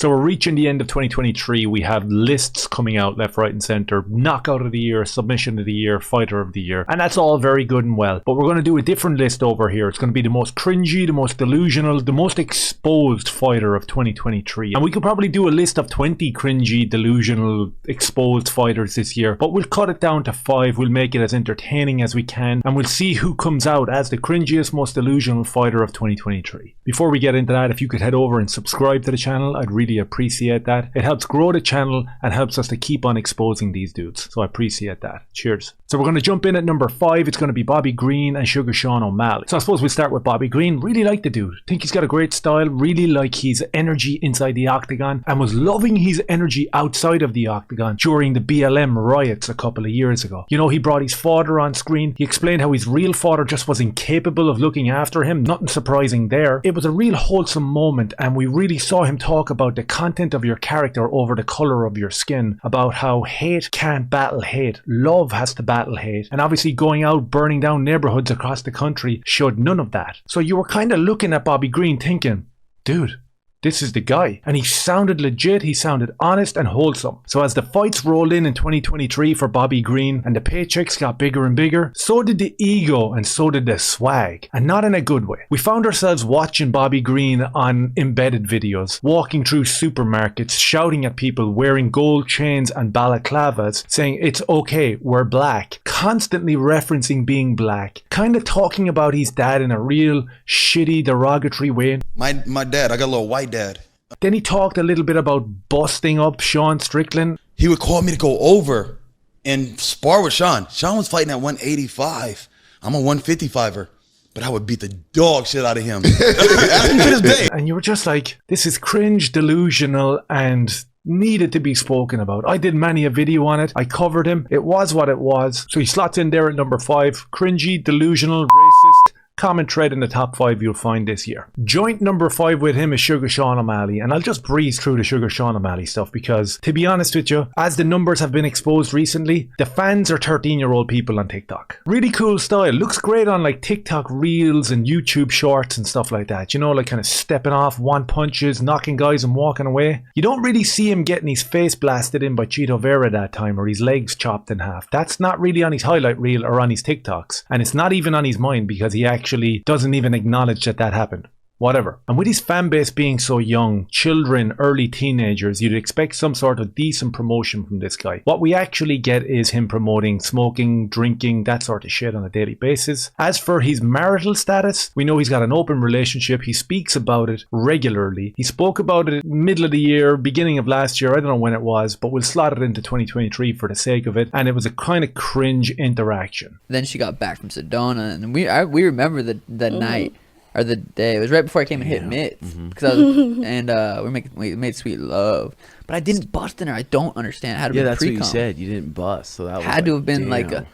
So we're reaching the end of 2023. We have lists coming out left, right, and center. Knockout of the year, submission of the year, fighter of the year. And that's all very good and well. But we're going to do a different list over here. It's going to be the most cringy, the most delusional, the most exposed fighter of 2023. And we could probably do a list of 20 cringy, delusional, exposed fighters this year. But we'll cut it down to 5. We'll make it as entertaining as we can. And we'll see who comes out as the cringiest, most delusional fighter of 2023. Before we get into that, if you could head over and subscribe to the channel, I'd really appreciate that. It helps grow the channel and helps us to keep on exposing these dudes. So I appreciate that. Cheers. So we're going to jump in at number 5. It's going to be Bobby Green and Sugar Sean O'Malley. So I suppose we'll start with Bobby Green. Really like the dude. Think he's got a great style. Really like his energy inside the octagon, and was loving his energy outside of the octagon during the BLM riots a couple of years ago. You know, he brought his father on screen. He explained how his real father just was incapable of looking after him. Nothing surprising there. It was a real wholesome moment, and we really saw him talk about the content of your character over the color of your skin, about how hate can't battle hate. Love has to battle hate. And obviously going out burning down neighborhoods across the country showed none of that. So you were kind of looking at Bobby Green thinking, dude, this is the guy. And he sounded legit, he sounded honest and wholesome. So as the fights rolled in 2023 for Bobby Green and the paychecks got bigger and bigger, so did the ego and so did the swag. And not in a good way. We found ourselves watching Bobby Green on embedded videos, walking through supermarkets, shouting at people wearing gold chains and balaclavas, saying it's okay, we're black, constantly referencing being black, kind of talking about his dad in a real shitty, derogatory way. My dad, I got a little white dad. Then he talked a little bit about busting up Sean Strickland. He would call me to go over and spar with Sean. Sean was fighting at 185. I'm a 155er, but I would beat the dog shit out of him. Ask him to this day. And you were just like, this is cringe, delusional, and needed to be spoken about. I did many a video on it. I covered him. It was what it was. So he slots in there at number 5. Cringy, delusional, racist. Common thread in the top 5 you'll find this year. Joint number 5 with him is Sugar Sean O'Malley, and I'll just breeze through the Sugar Sean O'Malley stuff because, to be honest with you, as the numbers have been exposed recently, the fans are 13-year-old people on TikTok. Really cool style. Looks great on like TikTok reels and YouTube shorts and stuff like that. You know, like kind of stepping off, one punches, knocking guys and walking away. You don't really see him getting his face blasted in by Chito Vera that time or his legs chopped in half. That's not really on his highlight reel or on his TikToks. And it's not even on his mind because he actually doesn't even acknowledge that happened. Whatever. And with his fan base being so young, children, early teenagers, you'd expect some sort of decent promotion from this guy. What we actually get is him promoting smoking, drinking, that sort of shit on a daily basis. As for his marital status, we know he's got an open relationship. He speaks about it regularly. He spoke about it middle of the year, beginning of last year. I don't know when it was, but we'll slot it into 2023 for the sake of it. And it was a kind of cringe interaction. Then she got back from Sedona, and we remember the night. Or the day. It was right before I came and hit mitts. Because I was, and we made sweet love. But I didn't bust in her. I don't understand. How to be that's pre-com. what you said. You didn't bust. So that had was to have been damn. like a.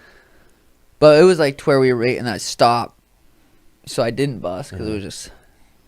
But it was like to where we were and I stopped. So I didn't bust because it was just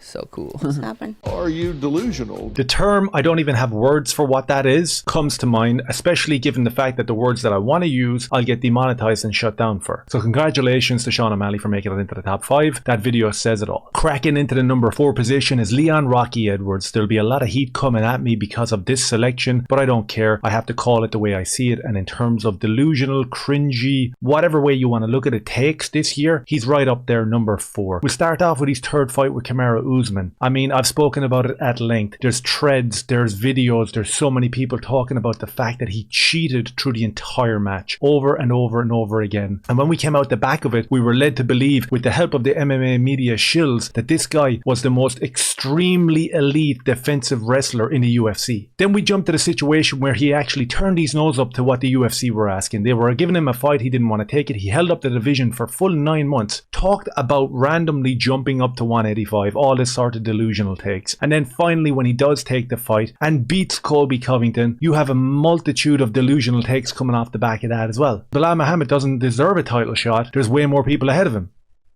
so cool. What's happened? Are you delusional? The term, I don't even have words for what that is, comes to mind, especially given the fact that the words that I want to use, I'll get demonetized and shut down for. So congratulations to Sean O'Malley for making it into the top 5. That video says it all. Cracking into the number 4 position is Leon Rocky Edwards. There'll be a lot of heat coming at me because of this selection, but I don't care. I have to call it the way I see it. And in terms of delusional, cringy, whatever way you want to look at it takes this year, he's right up there, number 4. We'll start off with his third fight with Kamaru Usman. I mean, I've spoken about it at length. There's threads, there's videos, there's so many people talking about the fact that he cheated through the entire match over and over and over again. And when we came out the back of it, we were led to believe, with the help of the MMA media shills, that this guy was the most extremely elite defensive wrestler in the UFC. Then we jumped to the situation where he actually turned his nose up to what the UFC were asking. They were giving him a fight, he didn't want to take it. He held up the division for full 9 months, talked about randomly jumping up to 185, all this sort of delusional takes. And then finally, when he does take the fight and beats Colby Covington, you have a multitude of delusional takes coming off the back of that as well. Bilal Muhammad doesn't deserve a title shot. There's way more people ahead of him.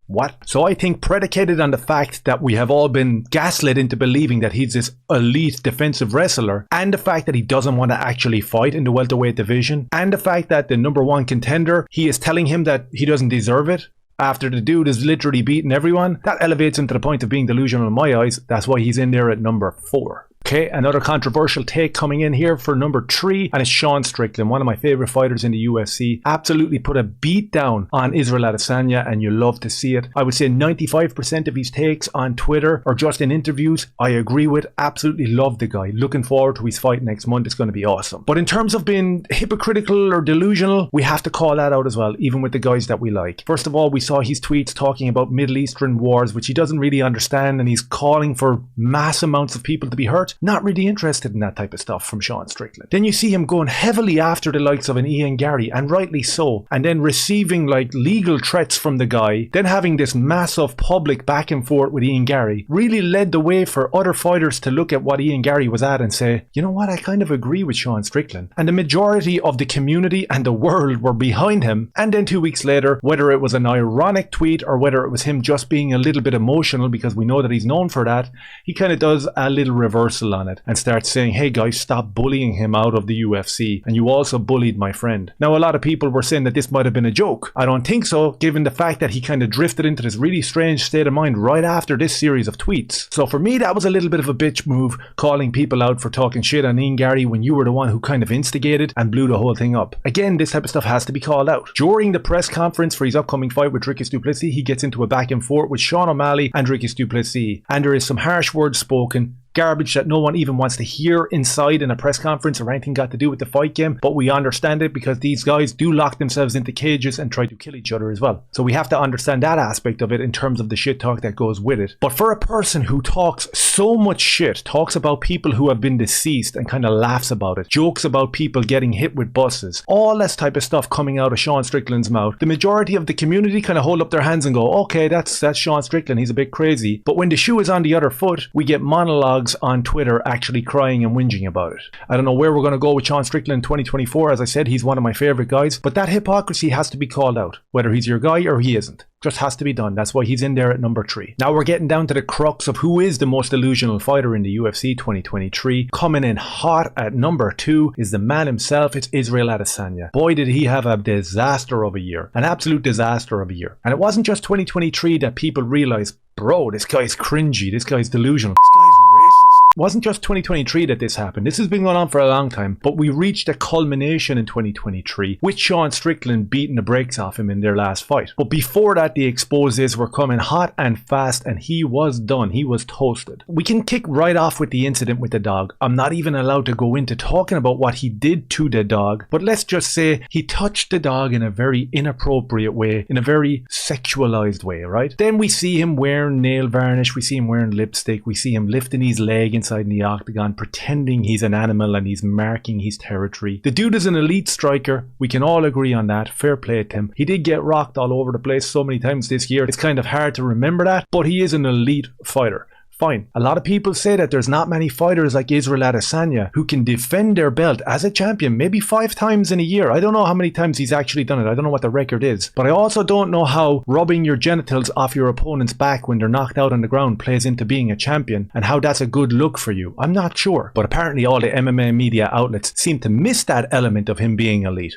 What? So I think, predicated on the fact that we have all been gaslit into believing that he's this elite defensive wrestler, and the fact that he doesn't want to actually fight in the welterweight division, and the fact that the number 1 contender, he is telling him that he doesn't deserve it, after the dude is literally beating everyone, that elevates him to the point of being delusional in my eyes. That's why he's in there at number 4. Okay, another controversial take coming in here for number 3, and it's Sean Strickland, one of my favorite fighters in the UFC. Absolutely put a beat down on Israel Adesanya, and you love to see it. I would say 95% of his takes on Twitter or just in interviews, I agree with. Absolutely love the guy. Looking forward to his fight next month. It's going to be awesome. But in terms of being hypocritical or delusional, we have to call that out as well, even with the guys that we like. First of all, we saw his tweets talking about Middle Eastern wars, which he doesn't really understand, and he's calling for mass amounts of people to be hurt. Not really interested in that type of stuff from Sean Strickland. Then you see him going heavily after the likes of an Ian Gary, and rightly so, and then receiving like legal threats from the guy, then having this massive public back and forth with Ian Gary really led the way for other fighters to look at what Ian Gary was at and say, you know what, I kind of agree with Sean Strickland. And the majority of the community and the world were behind him. And then 2 weeks later, whether it was an ironic tweet or whether it was him just being a little bit emotional, because we know that he's known for that, he kind of does a little reversal on it and starts saying, hey guys, stop bullying him out of the UFC, and you also bullied my friend. Now, a lot of people were saying that this might have been a joke. I don't think so, given the fact that he kind of drifted into this really strange state of mind right after this series of tweets. So for me, that was a little bit of a bitch move, calling people out for talking shit on Ian Gary when you were the one who kind of instigated and blew the whole thing up. Again, this type of stuff has to be called out. During the press conference for his upcoming fight with Dricus du Plessis, he gets into a back and forth with Sean O'Malley and Dricus du Plessis, and there is some harsh words spoken, garbage that no one even wants to hear inside in a press conference or anything got to do with the fight game, but we understand it because these guys do lock themselves into cages and try to kill each other as well. So we have to understand that aspect of it in terms of the shit talk that goes with it. But for a person who talks so much shit, talks about people who have been deceased and kind of laughs about it, jokes about people getting hit with buses, all this type of stuff coming out of Sean Strickland's mouth, the majority of the community kind of hold up their hands and go, okay, that's Sean Strickland, he's a bit crazy. But when the shoe is on the other foot, we get monologues on Twitter actually crying and whinging about it. I don't know where we're going to go with Sean Strickland in 2024. As I said, he's one of my favorite guys, but that hypocrisy has to be called out, whether he's your guy or he isn't. Just has to be done. That's why he's in there at number 3. Now we're getting down to the crux of who is the most delusional fighter in the UFC 2023. Coming in hot at number 2 is the man himself. It's Israel Adesanya. Boy, did he have a disaster of a year. An absolute disaster of a year. And it wasn't just 2023 that people realized, bro, this guy's cringy. This guy's delusional. This guy's racist. It wasn't just 2023 that this happened. This has been going on for a long time, but we reached a culmination in 2023 with Sean Strickland beating the brakes off him in their last fight. But before that, the exposes were coming hot and fast, and he was done. He was toasted. We can kick right off with the incident with the dog. I'm not even allowed to go into talking about what he did to the dog, but let's just say he touched the dog in a very inappropriate way, in a very sexualized way, right? Then we see him wearing nail varnish, we see him wearing lipstick, we see him lifting his leg inside the octagon, pretending he's an animal and he's marking his territory. The dude is an elite striker. We can all agree on that. Fair play to him. He did get rocked all over the place so many times this year. It's kind of hard to remember that, but he is an elite fighter. Fine. A lot of people say that there's not many fighters like Israel Adesanya who can defend their belt as a champion maybe 5 times in a year. I don't know how many times he's actually done it. I don't know what the record is. But I also don't know how rubbing your genitals off your opponent's back when they're knocked out on the ground plays into being a champion and how that's a good look for you. I'm not sure. But apparently all the MMA media outlets seem to miss that element of him being elite.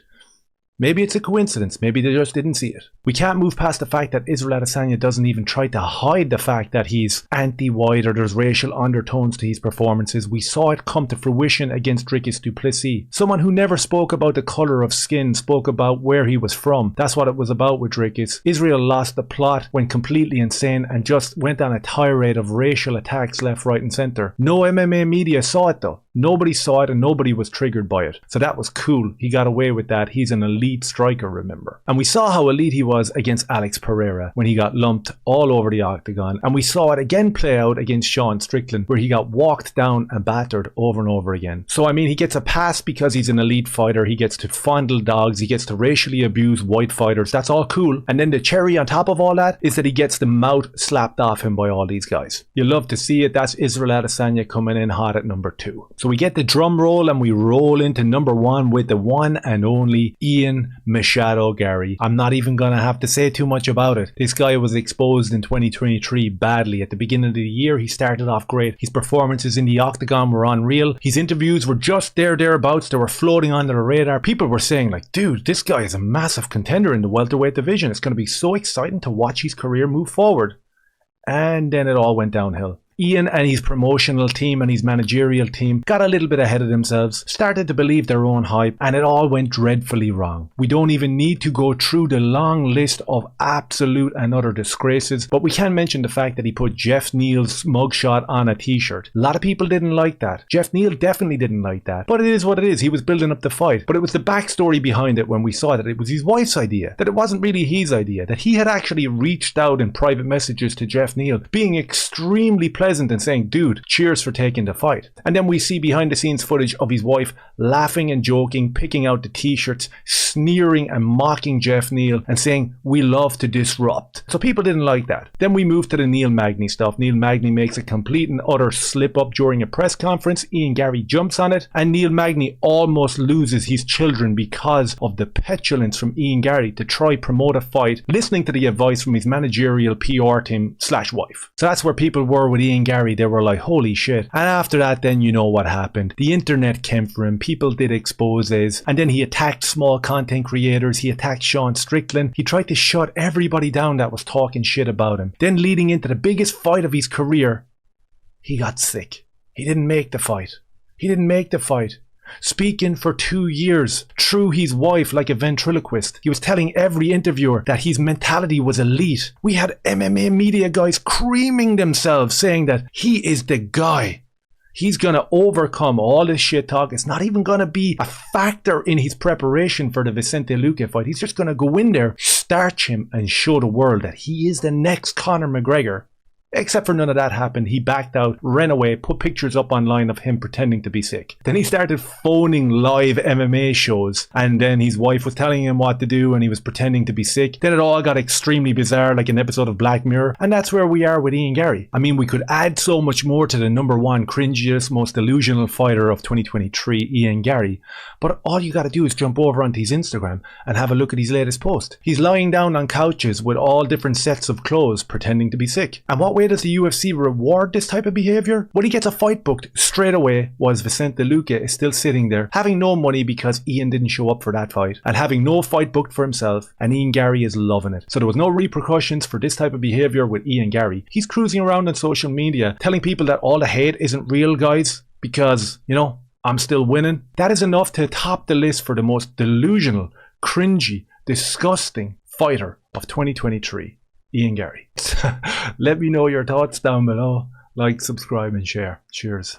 Maybe it's a coincidence. Maybe they just didn't see it. We can't move past the fact that Israel Adesanya doesn't even try to hide the fact that he's anti-white or there's racial undertones to his performances. We saw it come to fruition against Dricus du Plessis. Someone who never spoke about the colour of skin, spoke about where he was from. That's what it was about with Dricus. Israel lost the plot, went completely insane and just went on a tirade of racial attacks left, right and centre. No MMA media saw it though. Nobody saw it and nobody was triggered by it. So that was cool. He got away with that. He's an elite striker, remember. And we saw how elite he was against Alex Pereira when he got lumped all over the octagon. And we saw it again play out against Sean Strickland where he got walked down and battered over and over again. So I mean, he gets a pass because he's an elite fighter. He gets to fondle dogs. He gets to racially abuse white fighters. That's all cool. And then the cherry on top of all that is that he gets the mouth slapped off him by all these guys. You love to see it. That's Israel Adesanya coming in hot at number 2. So we get the drum roll and we roll into number 1 with the one and only Ian Machado Gary. I'm not even going to have to say too much about it. This guy was exposed in 2023 badly. At the beginning of the year, he started off great. His performances in the octagon were unreal. His interviews were just thereabouts. They were floating under the radar. People were saying like, dude, this guy is a massive contender in the welterweight division. It's going to be so exciting to watch his career move forward. And then it all went downhill. Ian and his promotional team and his managerial team got a little bit ahead of themselves, started to believe their own hype, and it all went dreadfully wrong. We don't even need to go through the long list of absolute and utter disgraces, but we can mention the fact that he put Jeff Neal's mugshot on a t-shirt. A lot of people didn't like that. Jeff Neal definitely didn't like that. But it is what it is. He was building up the fight. But it was the backstory behind it when we saw that it was his wife's idea, that it wasn't really his idea, that he had actually reached out in private messages to Jeff Neal, being extremely pleasant and saying, dude, cheers for taking the fight. And then we see behind the scenes footage of his wife laughing and joking, picking out the t-shirts, sneering and mocking Jeff Neal and saying, we love to disrupt. So people didn't like that. Then we move to the Neil Magny stuff. Neil Magny makes a complete and utter slip up during a press conference. Ian Garry jumps on it, and Neil Magny almost loses his children because of the petulance from Ian Garry to try promote a fight, listening to the advice from his managerial PR team / wife. So that's where people were with Ian Garry. They were like, holy shit. And after that, then you know what happened. The internet came for him. People did exposes, and then he attacked small content creators. He attacked Sean Strickland. He tried to shut everybody down that was talking shit about him. Then leading into the biggest fight of his career, he got sick. He didn't make the fight. Speaking for 2 years through his wife like a ventriloquist. He was telling every interviewer that his mentality was elite. We had MMA media guys creaming themselves saying that he is the guy. He's going to overcome all this shit talk. It's not even going to be a factor in his preparation for the Vicente Luque fight. He's just going to go in there, starch him, and show the world that he is the next Conor McGregor. Except for none of that happened. He backed out, ran away, put pictures up online of him pretending to be sick. Then he started phoning live MMA shows, and then his wife was telling him what to do and he was pretending to be sick. Then it all got extremely bizarre, like an episode of Black Mirror, and that's where we are with Ian Garry. I mean, we could add so much more to the #1 cringiest, most delusional fighter of 2023, Ian Garry, but all you gotta do is jump over onto his Instagram and have a look at his latest post. He's lying down on couches with all different sets of clothes pretending to be sick. And what way does the UFC reward this type of behavior? When he gets a fight booked straight away, whilst Vicente Luque is still sitting there having no money because Ian didn't show up for that fight and having no fight booked for himself, and Ian Garry is loving it. So there was no repercussions for this type of behavior with Ian Garry. He's cruising around on social media telling people that all the hate isn't real, guys, because, you know, I'm still winning. That is enough to top the list for the most delusional, cringy, disgusting fighter of 2023. Ian Garry. Let me know your thoughts down below. Like, subscribe, and share. Cheers.